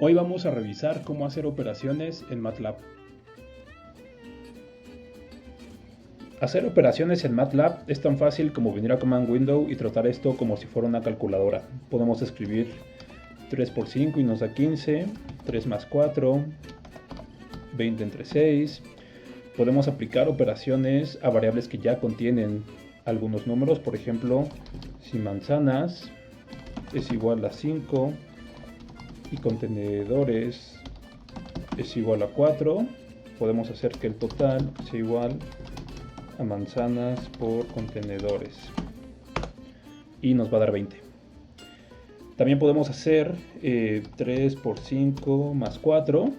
Hoy vamos a revisar cómo hacer operaciones en MATLAB. Hacer operaciones en MATLAB es tan fácil como venir a Command Window y tratar esto como si fuera una calculadora. Podemos escribir 3 por 5 y nos da 15, 3 más 4, 20 entre 6. Podemos aplicar operaciones a variables que ya contienen algunos números. Por ejemplo, si manzanas es igual a 5 y contenedores es igual a 4, podemos hacer que el total sea igual a manzanas por contenedores y nos va a dar 20. También podemos hacer 3 por 5 más 4,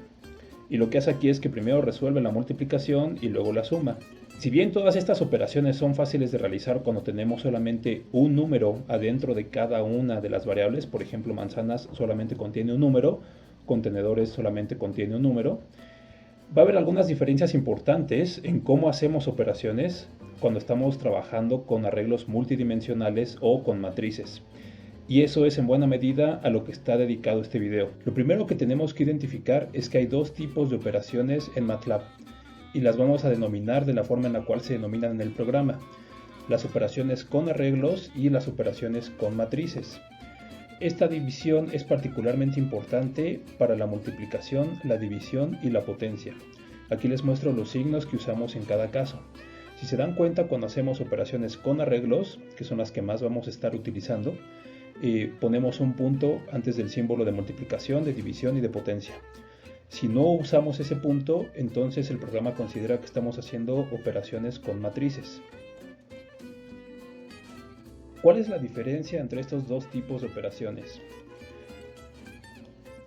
y lo que hace aquí es que primero resuelve la multiplicación y luego la suma. Si bien todas estas operaciones son fáciles de realizar cuando tenemos solamente un número adentro de cada una de las variables, por ejemplo manzanas solamente contiene un número, contenedores solamente contiene un número, va a haber algunas diferencias importantes en cómo hacemos operaciones cuando estamos trabajando con arreglos multidimensionales o con matrices. Y eso es en buena medida a lo que está dedicado este video. Lo primero que tenemos que identificar es que hay dos tipos de operaciones en MATLAB y las vamos a denominar de la forma en la cual se denominan en el programa: las operaciones con arreglos y las operaciones con matrices. Esta división es particularmente importante para la multiplicación, la división y la potencia. Aquí les muestro los signos que usamos en cada caso. Si se dan cuenta, cuando hacemos operaciones con arreglos, que son las que más vamos a estar utilizando, ponemos un punto antes del símbolo de multiplicación, de división y de potencia. Si no usamos ese punto, entonces el programa considera que estamos haciendo operaciones con matrices. ¿Cuál es la diferencia entre estos dos tipos de operaciones?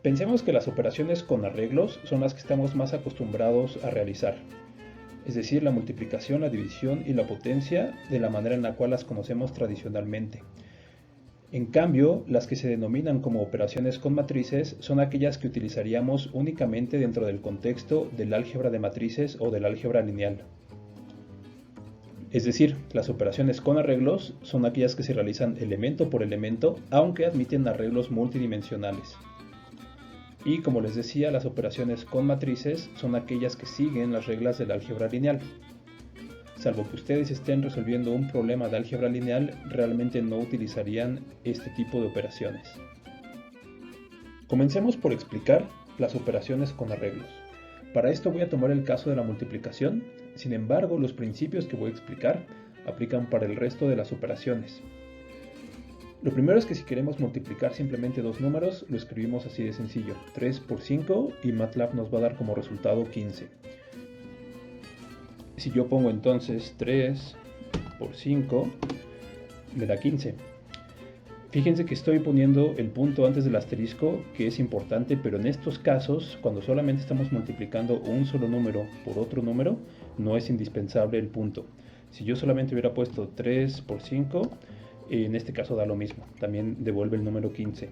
Pensemos que las operaciones con arreglos son las que estamos más acostumbrados a realizar, es decir, la multiplicación, la división y la potencia de la manera en la cual las conocemos tradicionalmente. En cambio, las que se denominan como operaciones con matrices son aquellas que utilizaríamos únicamente dentro del contexto del álgebra de matrices o del álgebra lineal. Es decir, las operaciones con arreglos son aquellas que se realizan elemento por elemento, aunque admiten arreglos multidimensionales. Y como les decía, las operaciones con matrices son aquellas que siguen las reglas del álgebra lineal. Salvo que ustedes estén resolviendo un problema de álgebra lineal, realmente no utilizarían este tipo de operaciones. Comencemos por explicar las operaciones con arreglos. Para esto voy a tomar el caso de la multiplicación, sin embargo los principios que voy a explicar aplican para el resto de las operaciones. Lo primero es que si queremos multiplicar simplemente dos números, lo escribimos así de sencillo: 3 por 5 y MATLAB nos va a dar como resultado 15. Si yo pongo entonces 3 por 5, me da 15. Fíjense que estoy poniendo el punto antes del asterisco, que es importante, pero en estos casos, cuando solamente estamos multiplicando un solo número por otro número, no es indispensable el punto. Si yo solamente hubiera puesto 3 por 5, en este caso da lo mismo, también devuelve el número 15.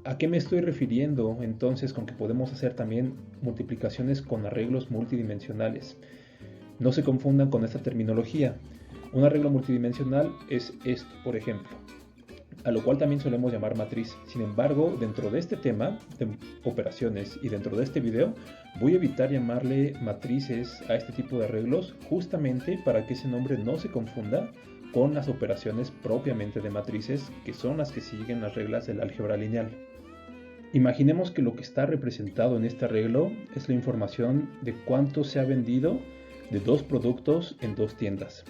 ¿A qué me estoy refiriendo entonces con que podemos hacer también multiplicaciones con arreglos multidimensionales? No se confundan con esta terminología. Un arreglo multidimensional es esto, por ejemplo, a lo cual también solemos llamar matriz. Sin embargo, dentro de este tema de operaciones y dentro de este video, voy a evitar llamarle matrices a este tipo de arreglos, justamente para que ese nombre no se confunda con las operaciones propiamente de matrices, que son las que siguen las reglas del álgebra lineal. Imaginemos que lo que está representado en este arreglo es la información de cuánto se ha vendido de dos productos en dos tiendas.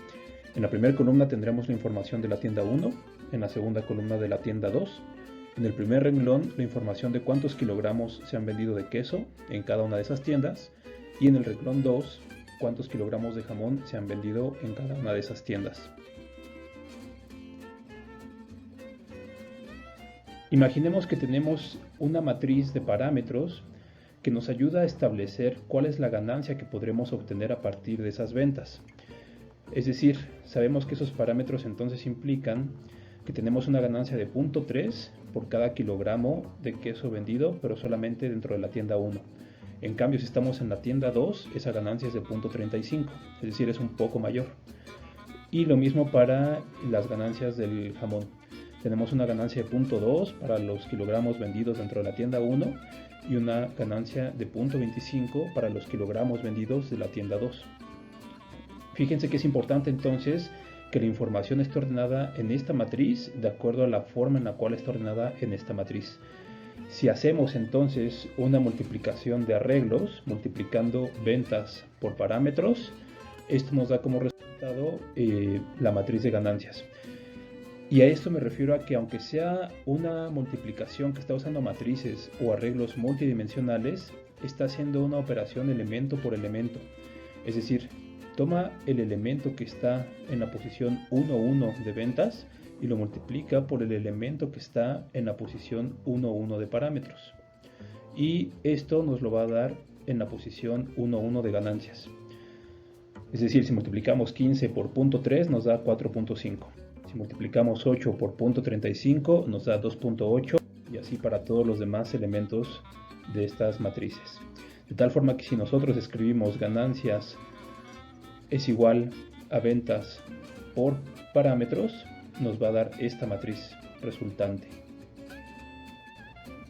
En la primera columna tendremos la información de la tienda 1, en la segunda columna de la tienda 2. En el primer renglón la información de cuántos kilogramos se han vendido de queso en cada una de esas tiendas, y en el renglón 2 cuántos kilogramos de jamón se han vendido en cada una de esas tiendas. Imaginemos que tenemos una matriz de parámetros que nos ayuda a establecer cuál es la ganancia que podremos obtener a partir de esas ventas. Es decir, sabemos que esos parámetros entonces implican que tenemos una ganancia de 0.3 por cada kilogramo de queso vendido, pero solamente dentro de la tienda 1. En cambio, si estamos en la tienda 2, esa ganancia es de 0.35, es decir, es un poco mayor. Y lo mismo para las ganancias del jamón. tenemos una ganancia de 0.2 para los kilogramos vendidos dentro de la tienda 1 y una ganancia de 0.25 para los kilogramos vendidos de la tienda 2. Fíjense que es importante entonces que la información esté ordenada en esta matriz de acuerdo a la forma en la cual está ordenada en esta matriz. Si hacemos entonces una multiplicación de arreglos, multiplicando ventas por parámetros, esto nos da como resultado la matriz de ganancias. Y a esto me refiero a que aunque sea una multiplicación que está usando matrices o arreglos multidimensionales, está haciendo una operación elemento por elemento. Es decir, toma el elemento que está en la posición 1,1 de ventas y lo multiplica por el elemento que está en la posición 1,1 de parámetros. Y esto nos lo va a dar en la posición 1,1 de ganancias. Es decir, si multiplicamos 15 por 0.3 nos da 4.5. Si multiplicamos 8 por 0.35 nos da 2.8 y así para todos los demás elementos de estas matrices. De tal forma que si nosotros escribimos ganancias es igual a ventas por parámetros, nos va a dar esta matriz resultante.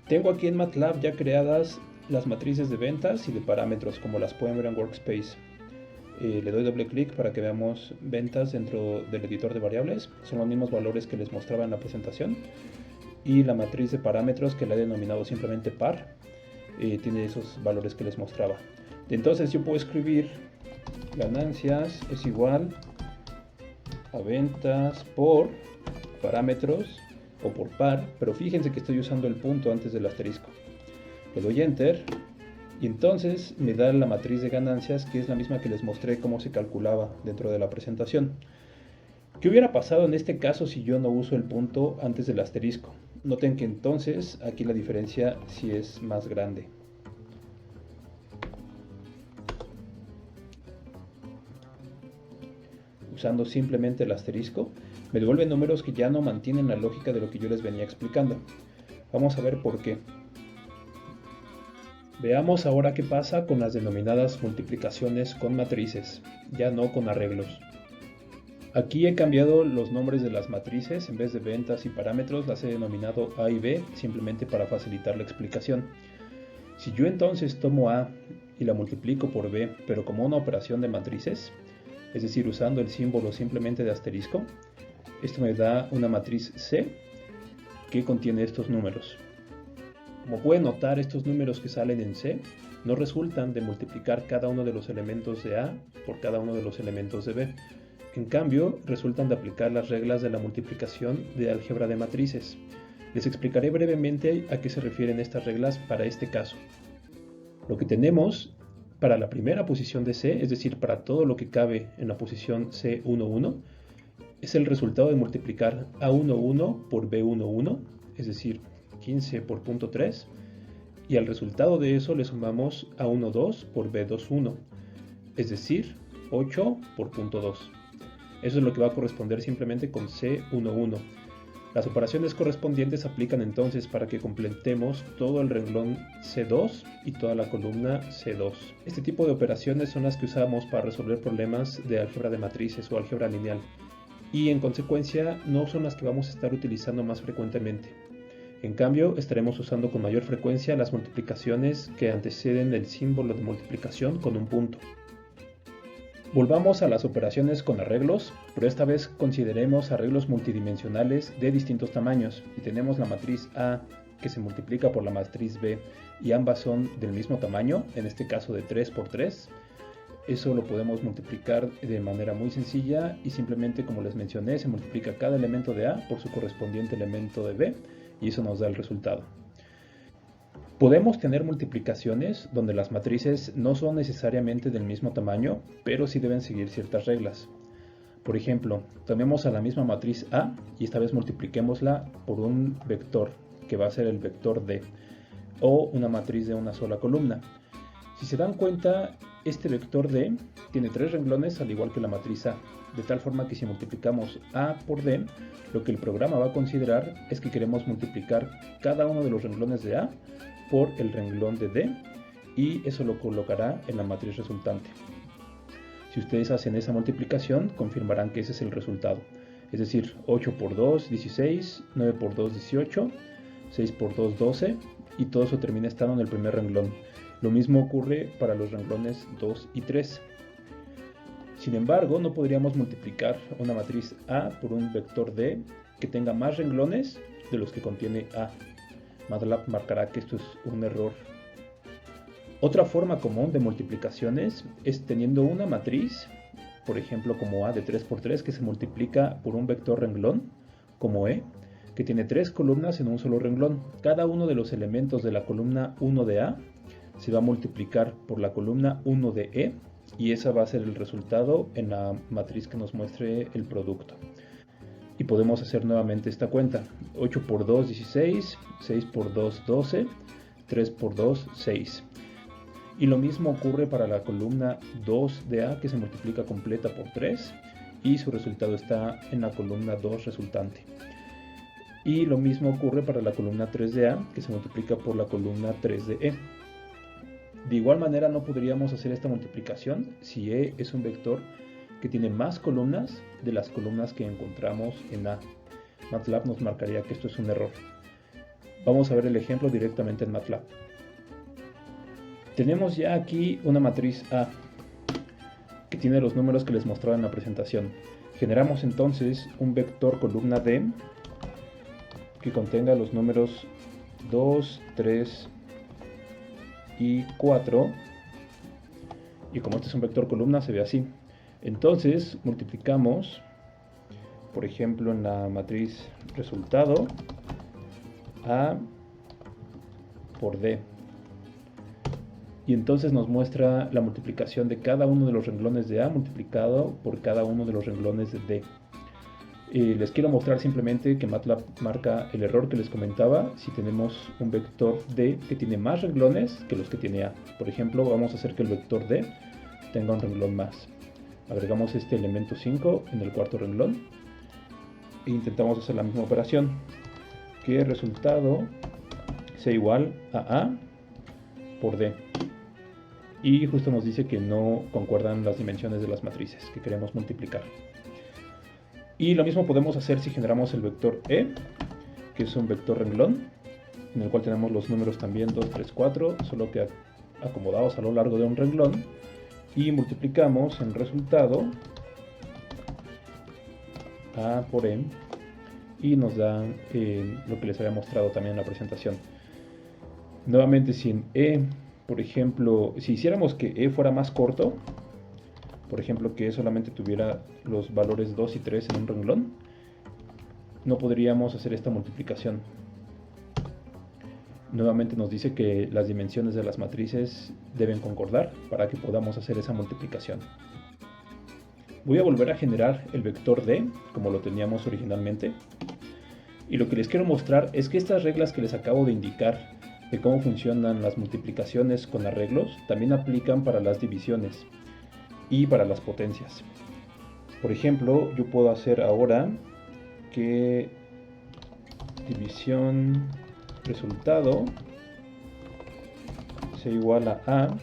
Tengo aquí en MATLAB ya creadas las matrices de ventas y de parámetros, como las pueden ver en Workspace. Le doy doble clic para que veamos ventas dentro del editor de variables. Son los mismos valores que les mostraba en la presentación. Y la matriz de parámetros, que la he denominado simplemente par, tiene esos valores que les mostraba. Entonces yo puedo escribir ganancias es igual a ventas por parámetros o por par, pero fíjense que estoy usando el punto antes del asterisco. Le doy enter y entonces me da la matriz de ganancias, que es la misma que les mostré cómo se calculaba dentro de la presentación. ¿Qué hubiera pasado en este caso si yo no uso el punto antes del asterisco? Noten que entonces aquí la diferencia sí es más grande. Usando simplemente el asterisco, me devuelve números que ya no mantienen la lógica de lo que yo les venía explicando. Vamos a ver por qué. Veamos ahora qué pasa con las denominadas multiplicaciones con matrices, ya no con arreglos. Aquí he cambiado los nombres de las matrices, en vez de ventas y parámetros las he denominado A y B, simplemente para facilitar la explicación. Si yo entonces tomo A y la multiplico por B, pero como una operación de matrices, es decir, usando el símbolo simplemente de asterisco, esto me da una matriz C que contiene estos números. Como pueden notar, estos números que salen en C no resultan de multiplicar cada uno de los elementos de A por cada uno de los elementos de B. En cambio, resultan de aplicar las reglas de la multiplicación de álgebra de matrices. Les explicaré brevemente a qué se refieren estas reglas para este caso. Lo que tenemos para la primera posición de C, es decir, para todo lo que cabe en la posición C11, es el resultado de multiplicar A11 por B11, es decir, 15 por 0.3, y al resultado de eso le sumamos A12 por B21, es decir, 8 por 0.2. Eso es lo que va a corresponder simplemente con C11. Las operaciones correspondientes aplican entonces para que completemos todo el renglón C2 y toda la columna C2. Este tipo de operaciones son las que usamos para resolver problemas de álgebra de matrices o álgebra lineal, y en consecuencia no son las que vamos a estar utilizando más frecuentemente. En cambio, estaremos usando con mayor frecuencia las multiplicaciones que anteceden el símbolo de multiplicación con un punto. Volvamos a las operaciones con arreglos, pero esta vez consideremos arreglos multidimensionales de distintos tamaños, y tenemos la matriz A que se multiplica por la matriz B y ambas son del mismo tamaño, en este caso de 3 por 3. Eso lo podemos multiplicar de manera muy sencilla y simplemente, como les mencioné, se multiplica cada elemento de A por su correspondiente elemento de B y eso nos da el resultado. Podemos tener multiplicaciones donde las matrices no son necesariamente del mismo tamaño, pero sí deben seguir ciertas reglas. Por ejemplo, tomemos a la misma matriz A y esta vez multipliquémosla por un vector, que va a ser el vector D, o una matriz de una sola columna. Si se dan cuenta, este vector D tiene 3 renglones al igual que la matriz A, de tal forma que si multiplicamos A por D, lo que el programa va a considerar es que queremos multiplicar cada uno de los renglones de A por el renglón de D, y eso lo colocará en la matriz resultante. Si ustedes hacen esa multiplicación, confirmarán que ese es el resultado. Es decir, 8 por 2, 16, 9 por 2, 18, 6 por 2, 12, y todo eso termina estando en el primer renglón. Lo mismo ocurre para los renglones 2 y 3. Sin embargo, no podríamos multiplicar una matriz A por un vector D que tenga más renglones de los que contiene A. MATLAB marcará que esto es un error. Otra forma común de multiplicaciones es teniendo una matriz, por ejemplo como A de 3 por 3, que se multiplica por un vector renglón, como E, que tiene 3 columnas en un solo renglón. Cada uno de los elementos de la columna 1 de A se va a multiplicar por la columna 1 de E, y esa va a ser el resultado en la matriz que nos muestre el producto. Y podemos hacer nuevamente esta cuenta. 8 por 2, 16, 6 por 2, 12, 3 por 2, 6. Y lo mismo ocurre para la columna 2 de A, que se multiplica completa por 3, y su resultado está en la columna 2 resultante. Y lo mismo ocurre para la columna 3 de A, que se multiplica por la columna 3 de E. De igual manera no podríamos hacer esta multiplicación si E es un vector que tiene más columnas de las columnas que encontramos en A. MATLAB nos marcaría que esto es un error. Vamos a ver el ejemplo directamente en MATLAB. Tenemos ya aquí una matriz A que tiene los números que les mostraba en la presentación. Generamos entonces un vector columna D que contenga los números 2, 3 y 4, y como este es un vector columna se ve así. Entonces multiplicamos, por ejemplo, en la matriz resultado, A por D, y entonces nos muestra la multiplicación de cada uno de los renglones de A multiplicado por cada uno de los renglones de D. Les quiero mostrar simplemente que MATLAB marca el error que les comentaba si tenemos un vector D que tiene más renglones que los que tiene A. Por ejemplo, vamos a hacer que el vector D tenga un renglón más. Agregamos este elemento 5 en el cuarto renglón e intentamos hacer la misma operación, que el resultado sea igual a A por D. Y justo nos dice que no concuerdan las dimensiones de las matrices que queremos multiplicar. Y lo mismo podemos hacer si generamos el vector E, que es un vector renglón, en el cual tenemos los números también 2, 3, 4, solo que acomodados a lo largo de un renglón, y multiplicamos en resultado A por E, y nos da lo que les había mostrado también en la presentación. Nuevamente, si en E, por ejemplo, si hiciéramos que E fuera más corto, por ejemplo, que solamente tuviera los valores 2 y 3 en un renglón, no podríamos hacer esta multiplicación. Nuevamente nos dice que las dimensiones de las matrices deben concordar para que podamos hacer esa multiplicación. Voy a volver a generar el vector D como lo teníamos originalmente. Y lo que les quiero mostrar es que estas reglas que les acabo de indicar de cómo funcionan las multiplicaciones con arreglos también aplican para las divisiones y para las potencias. Por ejemplo, yo puedo hacer ahora que división resultado sea igual a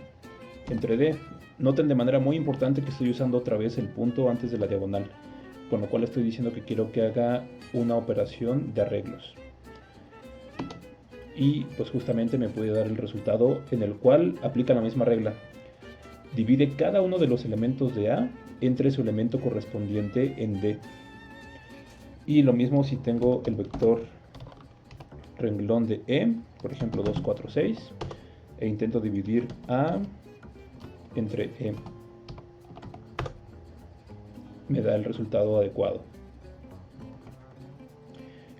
entre D. Noten de manera muy importante que estoy usando otra vez el punto antes de la diagonal, con lo cual estoy diciendo que quiero que haga una operación de arreglos. Y pues justamente me puede dar el resultado en el cual aplica la misma regla. Divide cada uno de los elementos de A entre su elemento correspondiente en D. Y lo mismo si tengo el vector renglón de E, por ejemplo 2, 4, 6, e intento dividir A entre E. Me da el resultado adecuado.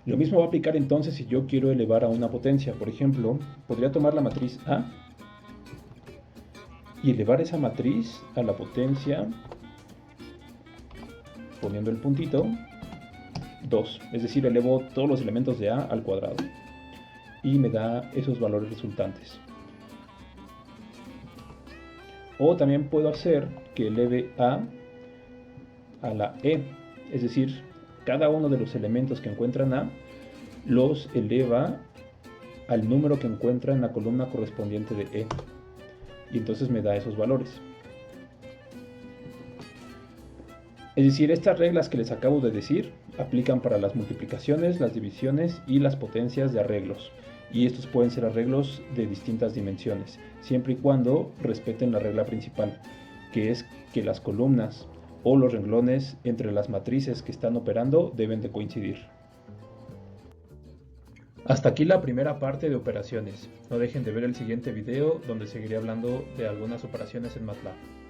Lo mismo va a aplicar entonces si yo quiero elevar a una potencia. Por ejemplo, podría tomar la matriz A y elevar esa matriz a la potencia, poniendo el puntito, 2. Es decir, elevo todos los elementos de A al cuadrado. Y me da esos valores resultantes. O también puedo hacer que eleve A la E. Es decir, cada uno de los elementos que encuentran A los eleva al número que encuentra en la columna correspondiente de E. Y entonces me da esos valores. Es decir, estas reglas que les acabo de decir Aplican para las multiplicaciones, las divisiones y las potencias de arreglos. Y estos pueden ser arreglos de distintas dimensiones, siempre y cuando respeten la regla principal, que es que las columnas o los renglones entre las matrices que están operando deben de coincidir. Hasta aquí la primera parte de operaciones. No dejen de ver el siguiente video donde seguiré hablando de algunas operaciones en MATLAB.